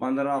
15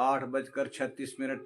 8:36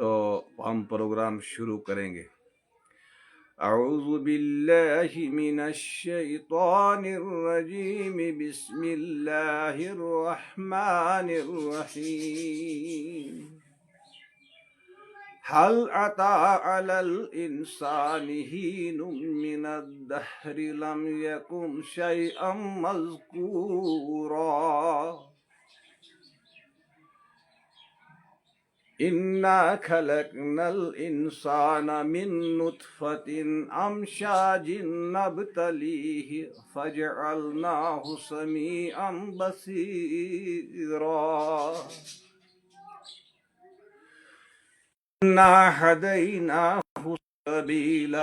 تو ہم پروگرام شروع کریں گے. اعوذ باللہ من الشیطان الرجیم بسم اللہ الرحمن الرحیم. هل أتى على الإنسان حين من الدهر لم يكن شيئا مذكورا. إنا خلقنا الإنسان من نطفة أمشاج نبتليه فجعلناه سميعا بصيرا. إنا هديناه السبيل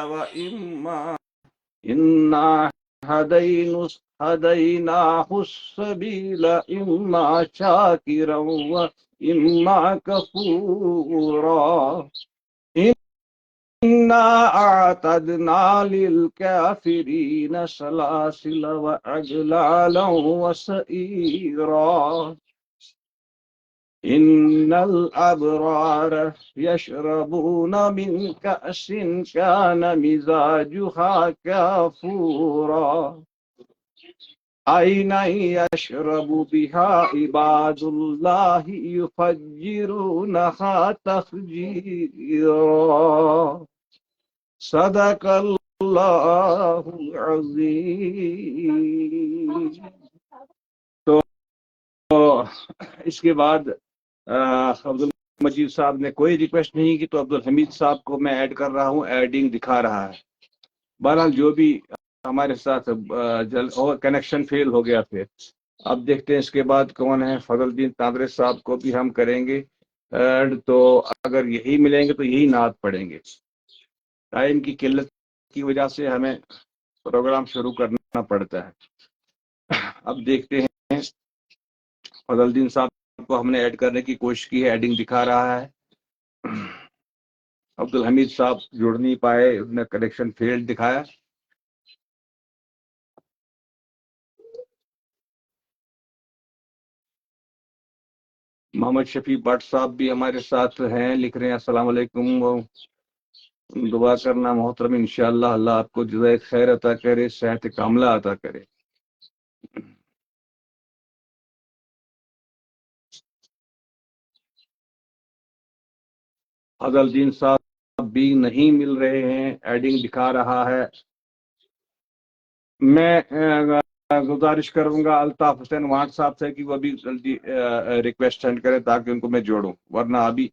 هديناه السبيل إما شاكرا وإما كفورا. إنا أعتدنا للكافرين سلاسل وأغلالا وسعيرا. إن الأبرار يشربون من كأس كان مزاجها كافورا. عينا يشرب بها عباد الله يفجرونها تفجيرا. صدق الله العظيم. تو اس کے بعد عبد المجید صاحب نے کوئی ریکویسٹ نہیں کی تو عبد الحمید صاحب کو میں ایڈ کر رہا ہوں. ایڈنگ دکھا رہا ہے. بہرحال جو بھی ہمارے ساتھ کنیکشن فیل ہو گیا تھے. اب دیکھتے ہیں اس کے بعد کون ہے. فضل الدین تاندرے صاحب کو بھی ہم کریں گے ایڈ. تو اگر یہی ملیں گے تو یہی نعت پڑھیں گے. ٹائم کی قلت کی وجہ سے ہمیں پروگرام شروع کرنا پڑتا ہے. اب دیکھتے ہیں. فضل الدین صاحب کو ہم نے ایڈ کرنے کی کوشش کی ہے. ایڈنگ دکھا رہا ہے. عبد الحمید صاحب جڑ نہیں پائے. انہوں نے کنیکشن فیلڈ دکھایا. محمد شفیع بٹ صاحب بھی ہمارے ساتھ ہیں. لکھ رہے ہیں السلام علیکم. دعا کرنا محترم. انشاءاللہ اللہ آپ کو جزائے خیر عطا کرے, صحت کاملہ عطا کرے. فضل الدین صاحب بھی نہیں مل رہے ہیں. ایڈنگ دکھا رہا ہے. میں گزارش کروں گا الطاف حسین وانٹ صاحب سے کہ وہ بھی جلدی ریکویسٹ سینڈ کریں تاکہ ان کو میں جوڑوں. ورنہ ابھی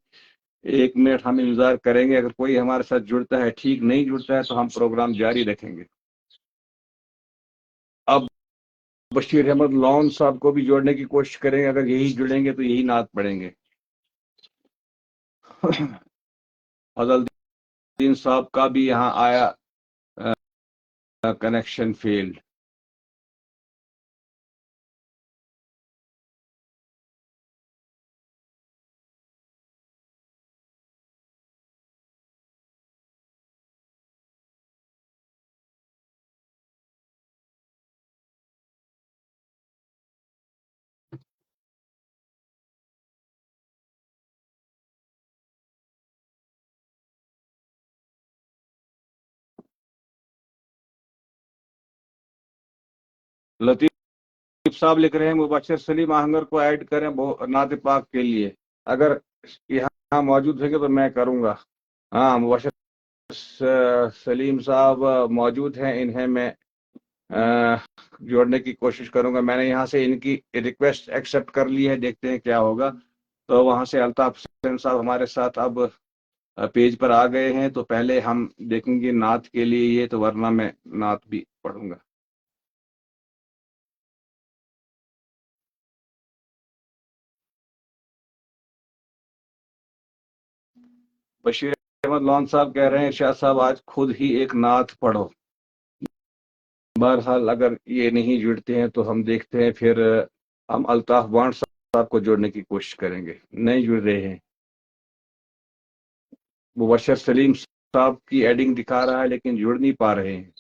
1 منٹ ہم انتظار کریں گے. اگر کوئی ہمارے ساتھ جڑتا ہے ٹھیک, نہیں جڑتا ہے تو ہم پروگرام جاری رکھیں گے. اب بشیر احمد لون صاحب کو بھی جوڑنے کی کوشش کریں گے. اگر یہی جڑیں گے تو یہی نعت پڑھیں گے. فضل الدین صاحب کا بھی یہاں آیا کنیکشن فیلڈ. لطیف صاحب لکھ رہے ہیں مبشر سلیم آہنگر کو ایڈ کریں نعت پاک کے لیے. اگر یہاں موجود ہیں گے تو میں کروں گا. ہاں, مبشر سلیم صاحب موجود ہیں. انہیں میں جوڑنے کی کوشش کروں گا. میں نے یہاں سے ان کی ریکویسٹ ایکسیپٹ کر لی ہے. دیکھتے ہیں کیا ہوگا. تو وہاں سے الطاف حسین صاحب ہمارے ساتھ اب پیج پر آ گئے ہیں. تو پہلے ہم دیکھیں گے نعت کے لیے یہ, تو ورنہ میں نعت بھی پڑھوں گا. بشیر احمد لون صاحب کہہ رہے ہیں شاہ صاحب آج خود ہی ایک نعت پڑھو. بہرحال اگر یہ نہیں جڑتے ہیں تو ہم دیکھتے ہیں پھر ہم الطاف وانٹ صاحب کو جوڑنے کی کوشش کریں گے. نہیں جڑ رہے ہیں. مبشر سلیم صاحب کی ایڈنگ دکھا رہا ہے لیکن جڑ نہیں پا رہے ہیں.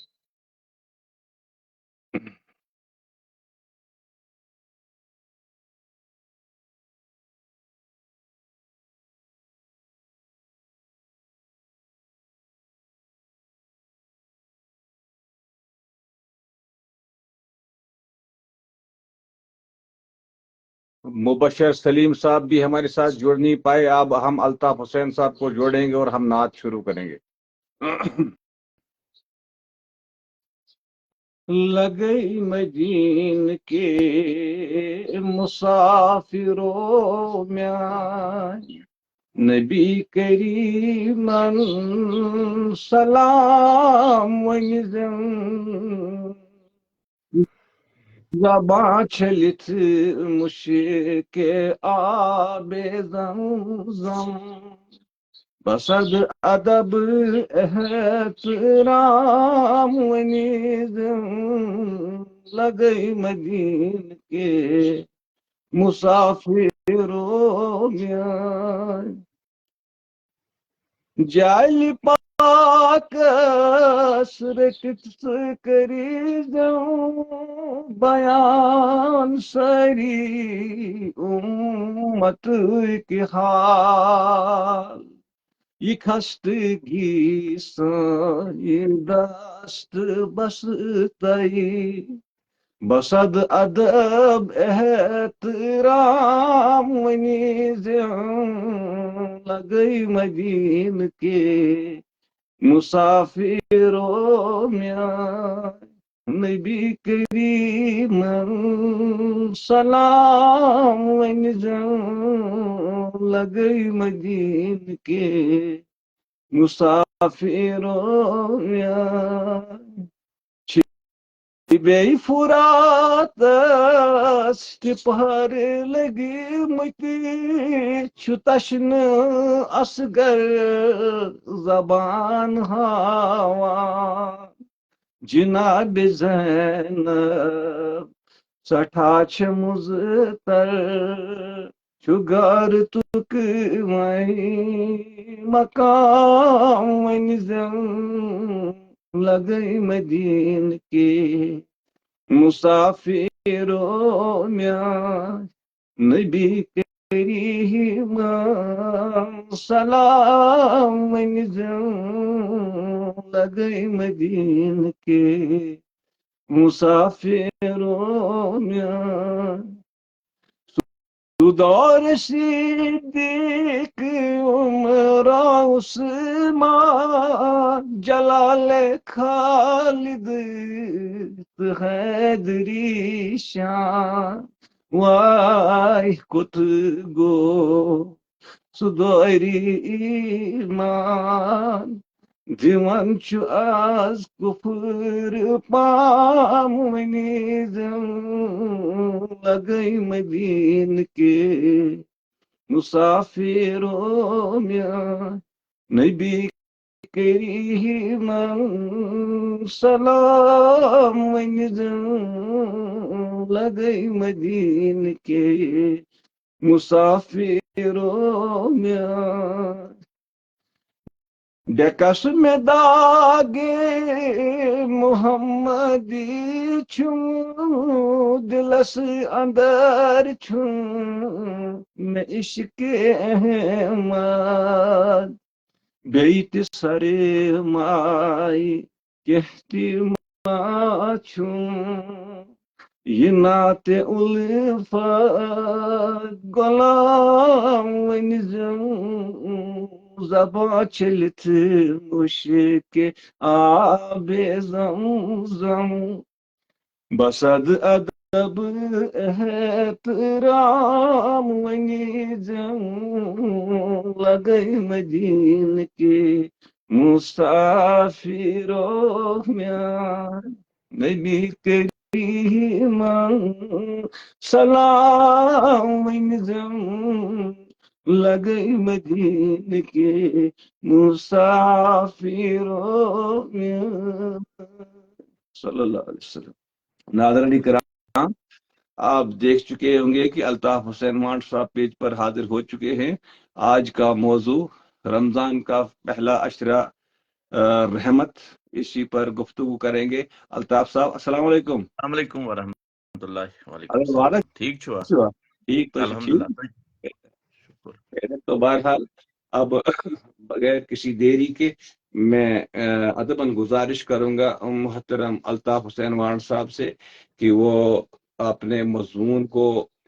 مبشر سلیم صاحب بھی ہمارے ساتھ جڑ نہیں پائے. اب ہم الطاف حسین صاحب کو جوڑیں گے اور ہم نعت شروع کریں گے. لگئی مدین کے مسافروں میں نبی کریمن سلام ونزم زبان چھلت مشک آب زمزم بصد ادب احترام ونزم لگئی مدین کے مسافروں میں جال پاک رٹت کریزم بیان سری امت کی حال یہ خستگی سائر دست بستئی بصد ادب احترام ونزم لگئی مدین کے مسافروں میں نبی کریم سلام ونزم لگئی مدین کے مسافروں میں بے فرات پہر لگی متی چھتشن اصغر زبان ہاوان جناب زینب سٹھا چھ مزتر چگار تک مقام ونزم لگئی مدین کے مسافروں میں نبی کریم سلام ونزم لگئی مدین کے مسافروں میں دور صدیق عمر عثمان جلال خالد حیدری شان وای کت گو سدوری ایمان دیوان چھو از کفر پام ونزم لگئی مدین کے مسافروں میں نبی کریم سلام ونزم لگئی مدین کے مسافروں میں ڈکس میں داغے محمدی چھن دلس اندر چھن میں عشق احمد بیت سر مائی کہتی ماں چھن یہ نعت الفت غلام ونزم زبان چھلت مشک آب زمزم بصد ادب احترام ونزم لگئی مدین کے مسافروں میں نبی کریم سلام ونزم لگئی مدین کے مسافروں میں صلی اللہ علیہ وسلم. ناظرین کرام، آپ دیکھ چکے ہوں گے کہ الطاف حسین وانٹ صاحب پیج پر حاضر ہو چکے ہیں. آج کا موضوع رمضان کا پہلا عشرہ رحمت، اسی پر گفتگو کریں گے. الطاف صاحب السلام علیکم. السلام علیکم ورحمۃ اللہ. وعلیکم السلام. ٹھیک چھو؟ ٹھیک تو الحمدللہ. تو بہرحال اب بغیر کسی دیری کے میں ادباً گزارش کروں گا محترم الطاف حسین وانٹ صاحب سے کہ وہ اپنے مضمون کو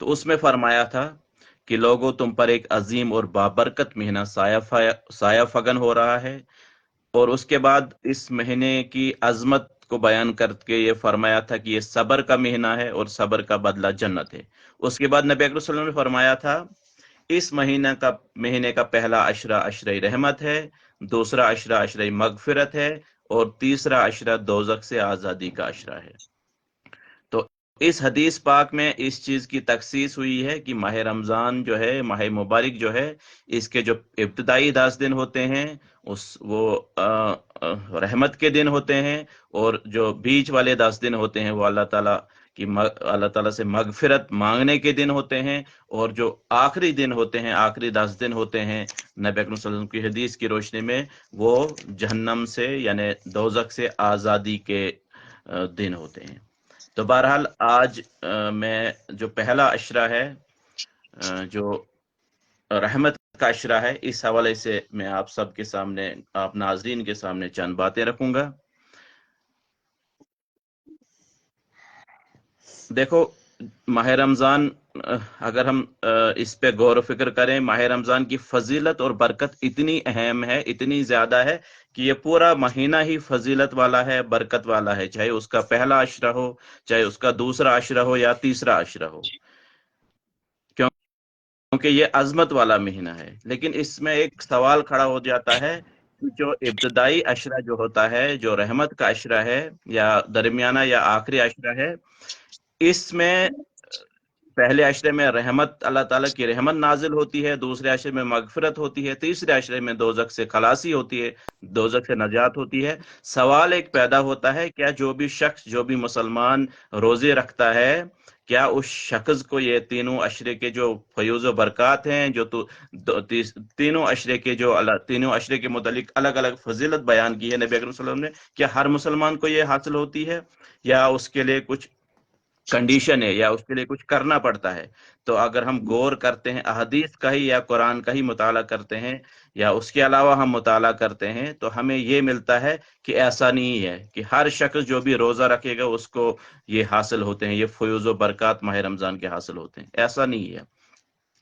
تو اس میں فرمایا تھا کہ لوگوں تم پر ایک عظیم اور بابرکت مہینہ سایہ فگن ہو رہا ہے، اور اس کے بعد اس مہینے کی عظمت کو بیان کر کے یہ فرمایا تھا کہ یہ صبر کا مہینہ ہے اور صبر کا بدلہ جنت ہے۔ اس کے بعد نبی اکرم صلی اللہ علیہ وسلم نے فرمایا تھا اس مہینے کا پہلا عشرہ عشرہ رحمت ہے، دوسرا عشرہ عشرہ مغفرت ہے، اور تیسرا عشرہ دوزخ سے آزادی کا عشرہ ہے۔ تو اس حدیث پاک میں اس چیز کی تخصیص ہوئی ہے کہ ماہ رمضان جو ہے، ماہ مبارک جو ہے، اس کے جو ابتدائی 10 دن ہوتے ہیں وہ رحمت کے دن ہوتے ہیں، اور جو بیچ والے 10 دن ہوتے ہیں وہ اللہ تعالیٰ سے مغفرت مانگنے کے دن ہوتے ہیں، اور جو آخری دن ہوتے ہیں، آخری 10 دن ہوتے ہیں نبی اکرم صلی اللہ علیہ وسلم کی حدیث کی روشنی میں، وہ جہنم سے یعنی دوزخ سے آزادی کے دن ہوتے ہیں۔ تو بہرحال آج میں جو پہلا عشرہ ہے، جو رحمت کا عشرہ ہے، اس حوالے سے میں آپ سب کے سامنے، آپ ناظرین کے سامنے چند باتیں رکھوں گا۔ دیکھو، ماہ رمضان اگر ہم اس پہ غور و فکر کریں، ماہ رمضان کی فضیلت اور برکت اتنی اہم ہے، اتنی زیادہ ہے کہ یہ پورا مہینہ ہی فضیلت والا ہے، برکت والا ہے، چاہے اس کا پہلا عشرہ ہو، چاہے اس کا دوسرا عشرہ ہو یا تیسرا عشرہ ہو، کیونکہ یہ عظمت والا مہینہ ہے۔ لیکن اس میں ایک سوال کھڑا ہو جاتا ہے کہ جو ابتدائی عشرہ جو ہوتا ہے، جو رحمت کا عشرہ ہے یا درمیانہ یا آخری عشرہ ہے، اس میں پہلے عشرے میں رحمت، اللہ تعالیٰ کی رحمت نازل ہوتی ہے، دوسرے عشرے میں مغفرت ہوتی ہے، تیسرے عشرے میں دوزخ سے خلاصی ہوتی ہے، دوزخ سے نجات ہوتی ہے۔ سوال ایک پیدا ہوتا ہے، کیا جو بھی شخص، جو بھی مسلمان روزے رکھتا ہے، کیا اس شخص کو یہ تینوں عشرے کے جو فیوز و برکات ہیں، جو تینوں عشرے کے متعلق الگ الگ فضیلت بیان کی ہے نبی اکرم صلی اللہ علیہ وسلم نے، کیا ہر مسلمان کو یہ حاصل ہوتی ہے یا اس کے لیے کچھ کنڈیشن ہے یا اس کے لیے کچھ کرنا پڑتا ہے؟ تو اگر ہم غور کرتے ہیں، احادیث کا ہی یا قرآن کا ہی مطالعہ کرتے ہیں یا اس کے علاوہ ہم مطالعہ کرتے ہیں، تو ہمیں یہ ملتا ہے کہ ایسا نہیں ہے کہ ہر شخص جو بھی روزہ رکھے گا اس کو یہ حاصل ہوتے ہیں، یہ فیوز و برکات ماہ رمضان کے حاصل ہوتے ہیں۔ ایسا نہیں ہے۔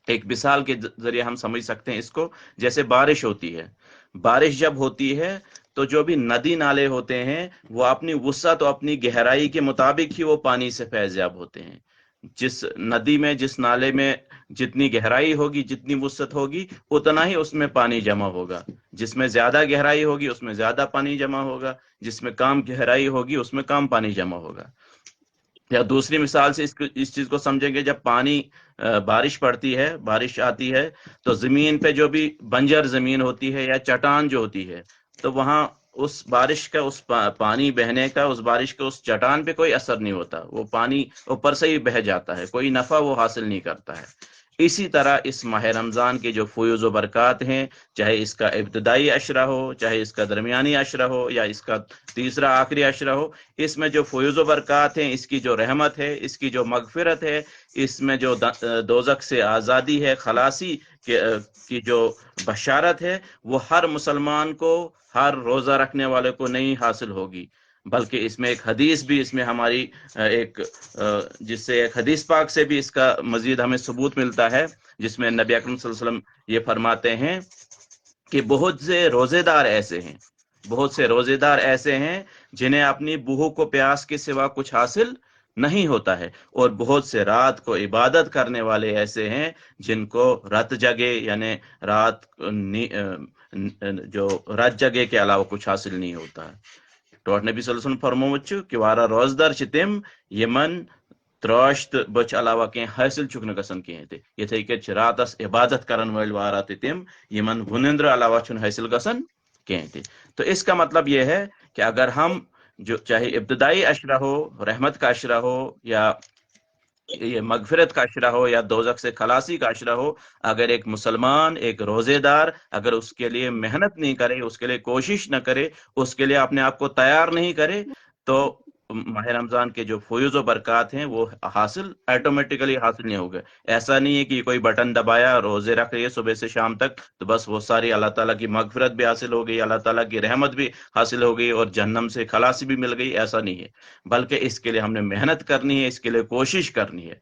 ایک مثال کے ذریعے ہم سمجھ سکتے ہیں اس کو، جیسے بارش ہوتی ہے۔ بارش جب ہوتی ہے تو جو بھی ندی نالے ہوتے ہیں وہ اپنی وسعت اور اپنی گہرائی کے مطابق ہی وہ پانی سے فیضیاب ہوتے ہیں۔ جس ندی میں، جس نالے میں جتنی گہرائی ہوگی، جتنی وسعت ہوگی، اتنا ہی اس میں پانی جمع ہوگا۔ جس میں زیادہ گہرائی ہوگی اس میں زیادہ پانی جمع ہوگا، جس میں کم گہرائی ہوگی اس میں کم پانی جمع ہوگا۔ یا دوسری مثال سے اس چیز کو سمجھیں گے، جب پانی بارش پڑتی ہے، بارش آتی ہے، تو زمین پہ جو بھی بنجر زمین ہوتی ہے یا چٹان جو ہوتی ہے، تو وہاں اس بارش کا، اس پانی بہنے کا، اس بارش کا اس چٹان پہ کوئی اثر نہیں ہوتا، وہ پانی اوپر سے ہی بہہ جاتا ہے، کوئی نفع وہ حاصل نہیں کرتا ہے۔ اسی طرح اس ماہ رمضان کے جو فیوز و برکات ہیں، چاہے اس کا ابتدائی عشرہ ہو، چاہے اس کا درمیانی عشرہ ہو یا اس کا تیسرا آخری عشرہ ہو، اس میں جو فیوز و برکات ہیں، اس کی جو رحمت ہے، اس کی جو مغفرت ہے، اس میں جو دوزخ سے آزادی ہے، خلاصی کی جو بشارت ہے، وہ ہر مسلمان کو، ہر روزہ رکھنے والے کو نہیں حاصل ہوگی، بلکہ اس میں ایک حدیث بھی، اس میں ہماری جس سے ایک حدیث پاک سے بھی اس کا مزید ہمیں ثبوت ملتا ہے، جس میں نبی اکرم صلی اللہ علیہ وسلم یہ فرماتے ہیں کہ بہت سے روزے دار ایسے ہیں جنہیں اپنی بوہ کو پیاس کے سوا کچھ حاصل نہیں ہوتا ہے، اور بہت سے رات کو عبادت کرنے والے ایسے ہیں جن کو رت جگے، یعنی رت جگے کے علاوہ کچھ حاصل نہیں ہوتا ہے۔ ٹوٹ نبی صلی اللہ علیہ وسلم فرموت کہ وارہ روزدار تم یمن تراش تو بچ علاوہ کی حاصل چھ گھن کہیں تہ، یتھے کٹ راتس عبادت کرن ول وارہ تم یمن ونندر علاوہ چھ حاصل گژھان کہیں تہ۔ تو اس کا مطلب یہ ہے کہ اگر ہم جو چاہے ابتدائی عشرہ ہو، رحمت کا عشرہ ہو، یا یہ مغفرت کا عشرہ ہو، یا دوزخ سے خلاصی کا عشرہ ہو، اگر ایک مسلمان، ایک روزے دار اگر اس کے لیے محنت نہیں کرے، اس کے لیے کوشش نہ کرے، اس کے لیے اپنے آپ کو تیار نہیں کرے، تو ماہ رمضان کے جو فیوز و برکات ہیں وہ آٹومیٹکلی حاصل نہیں ہوگا۔ ایسا نہیں ہے کہ کوئی بٹن دبایا، روزے رکھ رہی ہے صبح سے شام تک، تو بس وہ ساری اللہ تعالیٰ کی مغفرت بھی حاصل ہو گئی، اللہ تعالیٰ کی رحمت بھی حاصل ہو گئی اور جہنم سے خلاصی بھی مل گئی۔ ایسا نہیں ہے، بلکہ اس کے لیے ہم نے محنت کرنی ہے، اس کے لیے کوشش کرنی ہے۔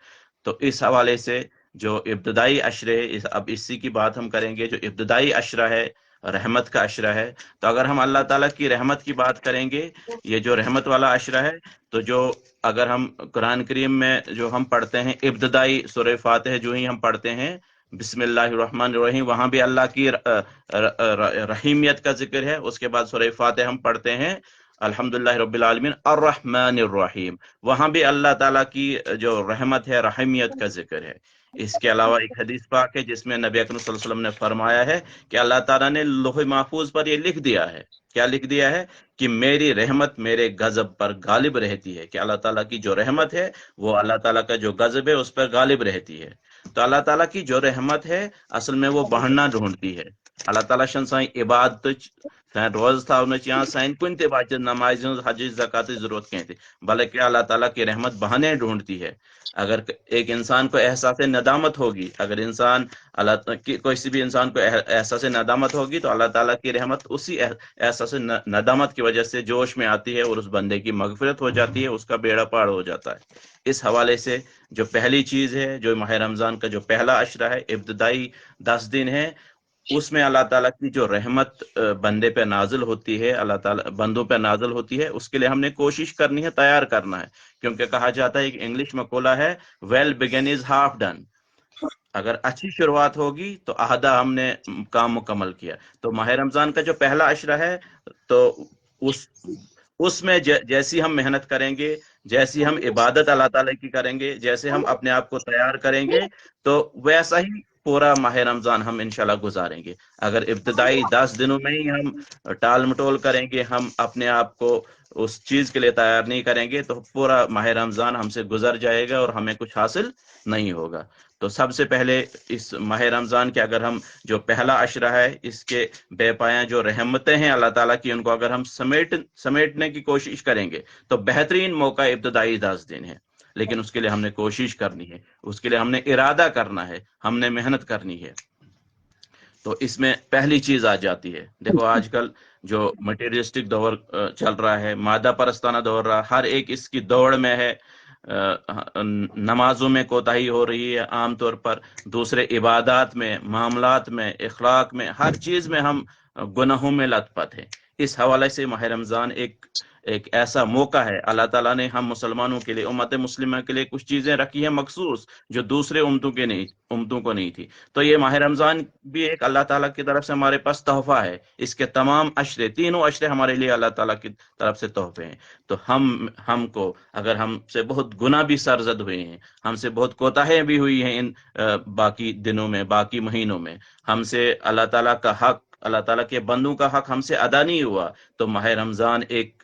تو اس حوالے سے جو ابتدائی عشرے ہے، اب اسی کی بات ہم کریں گے، جو ابتدائی عشرہ ہے رحمت کا عشرہ ہے. تو اگر ہم اللہ تعالیٰ کی رحمت کی بات کریں گے، یہ جو رحمت والا عشرہ ہے، تو جو اگر ہم قرآن کریم میں جو ہم پڑھتے ہیں ابتدائی سورہ فاتحہ جو ہی ہم پڑھتے ہیں بسم اللہ الرحمن الرحیم، وہاں بھی اللہ کی رحیمیت کا ذکر ہے. اس کے بعد سورہ فاتحہ ہم پڑھتے ہیں الحمدللہ رب العالمین الرحمن الرحیم، وہاں بھی اللہ تعالیٰ کی جو رحمت ہے رحیمیت کا ذکر ہے. اس کے علاوہ ایک حدیث پاک ہے جس میں نبی اکرم صلی اللہ علیہ وسلم نے فرمایا ہے کہ اللہ تعالیٰ نے لوح محفوظ پر یہ لکھ دیا ہے. کیا لکھ دیا ہے؟ کہ میری رحمت میرے غضب پر غالب رہتی ہے. کہ اللہ تعالیٰ کی جو رحمت ہے وہ اللہ تعالیٰ کا جو غضب ہے اس پر غالب رہتی ہے. تو اللہ تعالیٰ کی جو رحمت ہے اصل میں وہ بڑھنا ڈھونڈتی ہے. اللہ تعالیٰ شن سائیں عبادت سان روز تھونچ یا سائن کن تہ بچ نماز حج زکات ضرورت کہیں تھی، بلکہ اللہ تعالیٰ کی رحمت بہانے ڈھونڈتی ہے. اگر ایک انسان کو احساس ندامت ہوگی، اگر انسان کسی بھی انسان کو احساس ندامت ہوگی تو اللہ تعالیٰ کی رحمت اسی احساس ندامت کی وجہ سے جوش میں آتی ہے اور اس بندے کی مغفرت ہو جاتی ہے، اس کا بیڑا پار ہو جاتا ہے. اس حوالے سے جو پہلی چیز ہے، جو ماہ رمضان کا جو پہلا عشرہ ہے، ابتدائی 10 دن ہے، اس میں اللہ تعالیٰ کی جو رحمت بندے پہ نازل ہوتی ہے، اللہ تعالیٰ بندوں پہ نازل ہوتی ہے، اس کے لیے ہم نے کوشش کرنی ہے، تیار کرنا ہے. کیونکہ کہا جاتا ہے، ایک انگلش مقولہ ہے، well begun is half done. اگر اچھی شروعات ہوگی تو آدھا ہم نے کام مکمل کیا. تو ماہ رمضان کا جو پہلا عشرہ ہے تو اس میں جیسی ہم محنت کریں گے، جیسی ہم عبادت اللہ تعالیٰ کی کریں گے، جیسے ہم اپنے آپ کو تیار کریں گے، تو ویسا ہی پورا ماہ رمضان ہم انشاءاللہ گزاریں گے. اگر ابتدائی 10 دنوں میں ہی ہم ٹال مٹول کریں گے، ہم اپنے آپ کو اس چیز کے لیے تیار نہیں کریں گے، تو پورا ماہ رمضان ہم سے گزر جائے گا اور ہمیں کچھ حاصل نہیں ہوگا. تو سب سے پہلے اس ماہ رمضان کے اگر ہم جو پہلا عشرہ ہے، اس کے بے پایاں جو رحمتیں ہیں اللہ تعالیٰ کی، ان کو اگر ہم سمیٹنے کی کوشش کریں گے تو بہترین موقع ابتدائی 10 دن ہے. لیکن اس کے لیے ہم نے کوشش کرنی ہے، اس کے لیے ہم نے ارادہ کرنا ہے، ہم نے محنت کرنی ہے. تو اس میں پہلی چیز آ جاتی ہے، دیکھو آج کل جو مٹیریلسٹک دور چل رہا ہے، مادہ پرستانہ دور رہا، ہر ایک اس کی دوڑ میں ہے. نمازوں میں کوتاہی ہو رہی ہے عام طور پر، دوسرے عبادات میں، معاملات میں، اخلاق میں، ہر چیز میں ہم گناہوں میں لت پت ہیں. اس حوالے سے ماہ رمضان ایک ایسا موقع ہے. اللہ تعالیٰ نے ہم مسلمانوں کے لیے، امت مسلمہ کے لیے کچھ چیزیں رکھی ہیں مخصوص جو دوسرے امتوں کو نہیں تھی. تو یہ ماہ رمضان بھی ایک اللہ تعالیٰ کی طرف سے ہمارے پاس تحفہ ہے. اس کے تمام عشرے، تینوں عشرے ہمارے لیے اللہ تعالیٰ کی طرف سے تحفے ہیں. تو ہم کو اگر ہم سے بہت گناہ بھی سرزد ہوئے ہیں، ہم سے بہت کوتاہیاں بھی ہوئی ہیں ان باقی دنوں میں، باقی مہینوں میں، ہم سے اللہ تعالیٰ کا حق، اللہ تعالیٰ کے بندوں کا حق ہم سے ادا نہیں ہوا، تو ماہ رمضان ایک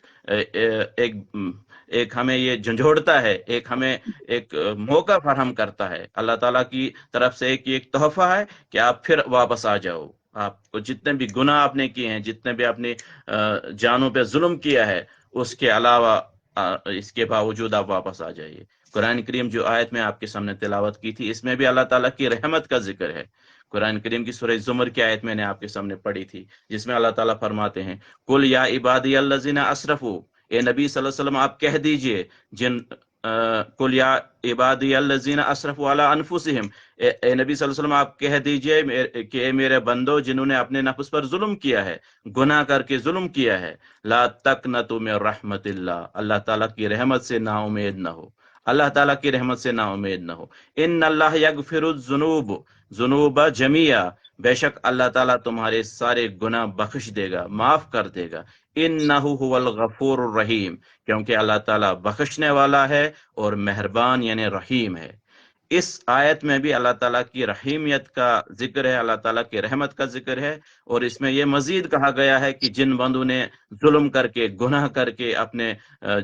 ہمیں یہ جھنجھوڑتا ہے، ہمیں ایک موقع فراہم کرتا ہے. اللہ تعالیٰ کی طرف سے ایک تحفہ ہے کہ آپ پھر واپس آ جاؤ. آپ کو جتنے بھی گناہ آپ نے کیے ہیں، جتنے بھی آپ نے جانوں پہ ظلم کیا ہے، اس کے علاوہ اس کے باوجود آپ واپس آ جائیے. قرآن کریم جو آیت میں آپ کے سامنے تلاوت کی تھی، اس میں بھی اللہ تعالیٰ کی رحمت کا ذکر ہے. قرآن کریم کی سورہ زمر کی آیت میں نے آپ کے سامنے پڑھی تھی، جس میں اللہ تعالیٰ فرماتے ہیں، قل یا عبادی الذین اسرفوا، اے نبی صلی اللہ علیہ وسلم آپ کہہ دیجئے، قل یا عبادی الذین اسرفوا علی انفسہم، اے نبی صلی اللہ علیہ وسلم آپ کہہ دیجئے کہ اے میرے بندو جنہوں نے اپنے نفس پر ظلم کیا ہے، گناہ کر کے ظلم کیا ہے، لا تقنطوا من رحمت اللہ، اللہ تعالیٰ کی رحمت سے نا امید نہ ہو، اللہ تعالیٰ کی رحمت سے نا امید نہ ہو. ان اللہ یغفر الذنوب جمیعا، بے شک اللہ تعالیٰ تمہارے سارے گناہ بخش دے گا، معاف کر دے گا. انہ هو الغفور الرحیم، کیونکہ اللہ تعالیٰ بخشنے والا ہے اور مہربان یعنی رحیم ہے. اس آیت میں بھی اللہ تعالیٰ کی رحیمیت کا ذکر ہے، اللہ تعالیٰ کی رحمت کا ذکر ہے. اور اس میں یہ مزید کہا گیا ہے کہ جن بندوں نے ظلم کر کے، گناہ کر کے اپنے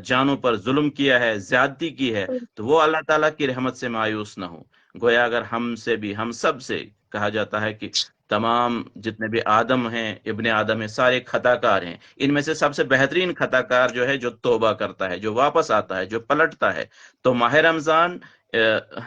جانوں پر ظلم کیا ہے، زیادتی کی ہے، تو وہ اللہ تعالیٰ کی رحمت سے مایوس نہ ہو. گویا اگر ہم سے بھی، ہم سب سے کہا جاتا ہے کہ تمام جتنے بھی آدم ہیں، ابن آدم ہیں، سارے خطا کار ہیں. ان میں سے سب سے بہترین خطا کار جو ہے، جو توبہ کرتا ہے، جو واپس آتا ہے، جو پلٹتا ہے. تو ماہ رمضان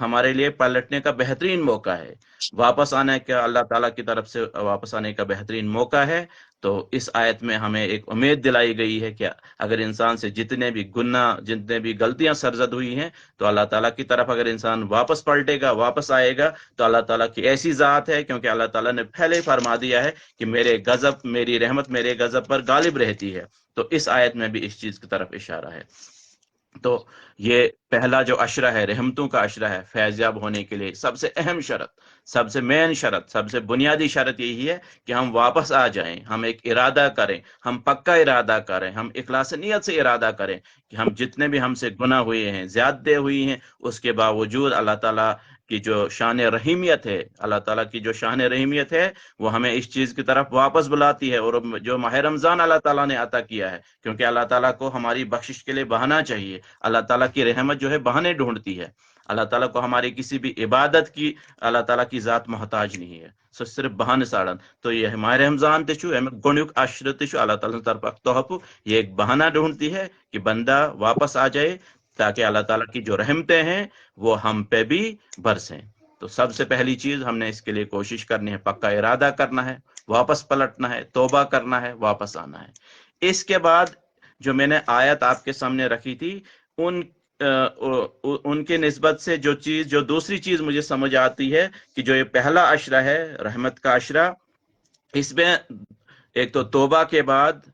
ہمارے لیے پلٹنے کا بہترین موقع ہے، واپس آنے کا، اللہ تعالیٰ کی طرف سے واپس آنے کا بہترین موقع ہے. تو اس آیت میں ہمیں ایک امید دلائی گئی ہے کہ اگر انسان سے جتنے بھی گناہ، جتنے بھی غلطیاں سرزد ہوئی ہیں، تو اللہ تعالیٰ کی طرف اگر انسان واپس پلٹے گا، واپس آئے گا، تو اللہ تعالیٰ کی ایسی ذات ہے، کیونکہ اللہ تعالیٰ نے پہلے ہی فرما دیا ہے کہ میرے غضب، میری رحمت میرے غضب پر غالب رہتی ہے۔ تو اس آیت میں بھی اس چیز کی طرف اشارہ ہے۔ تو یہ پہلا جو عشرہ ہے، رحمتوں کا عشرہ ہے، فیض یاب ہونے کے لیے سب سے اہم شرط، سب سے مین شرط، سب سے بنیادی شرط یہی ہے کہ ہم واپس آ جائیں، ہم ایک ارادہ کریں، ہم پکا ارادہ کریں، ہم اخلاص نیت سے ارادہ کریں کہ ہم جتنے بھی ہم سے گناہ ہوئے ہیں، زیادتی ہوئی ہیں، اس کے باوجود اللہ تعالیٰ کی جو شان رحیمیت ہے، اللہ تعالیٰ کی جو شان رحیمیت ہے، وہ ہمیں اس چیز کی طرف واپس بلاتی ہے۔ اور جو ماہ رمضان اللہ تعالیٰ نے عطا کیا ہے، کیونکہ اللہ تعالیٰ کو ہماری بخشش کے لیے بہانا چاہیے، اللہ تعالیٰ کی رحمت جو ہے بہانے ڈھونڈتی ہے، اللہ تعالیٰ کو ہماری کسی بھی عبادت کی اللہ تعالیٰ کی ذات محتاج نہیں ہے، سو صرف بہانے ساڑن۔ تو یہ ماہ رمضان تشو گنیک عشر تشو اللہ تعالیٰ طرف تحفہ، یہ ایک بہانہ ڈھونڈتی ہے کہ بندہ واپس آ جائے، تاکہ اللہ تعالیٰ کی جو رحمتیں ہیں وہ ہم پہ بھی برسیں۔ تو سب سے پہلی چیز ہم نے اس کے لیے کوشش کرنی ہے، پکا ارادہ کرنا ہے، واپس پلٹنا ہے، توبہ کرنا ہے، واپس آنا ہے۔ اس کے بعد جو میں نے آیت آپ کے سامنے رکھی تھی، ان کے نسبت سے جو دوسری چیز مجھے سمجھ آتی ہے کہ جو یہ پہلا عشرہ ہے، رحمت کا عشرہ، اس میں ایک تو توبہ کے بعد،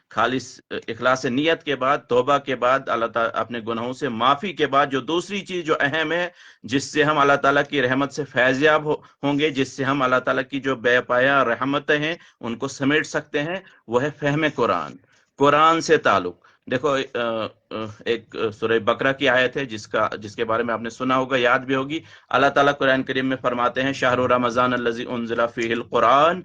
خالص اخلاص نیت کے بعد، توبہ کے بعد، اللہ تعالیٰ اپنے گناہوں سے معافی کے بعد، جو دوسری چیز جو اہم ہے جس سے ہم اللہ تعالیٰ کی رحمت سے فیض یاب ہوں گے، جس سے ہم اللہ تعالیٰ کی جو بے پایا رحمتیں ہیں ان کو سمیٹ سکتے ہیں، وہ ہے فہم قرآن، قرآن سے تعلق۔ دیکھو ایک سورہ بقرہ کی آیت ہے جس کے بارے میں آپ نے سنا ہوگا، یاد بھی ہوگی۔ اللہ تعالیٰ قرآن کریم میں فرماتے ہیں، شہر رمضان الذی انزل فیہ القرآن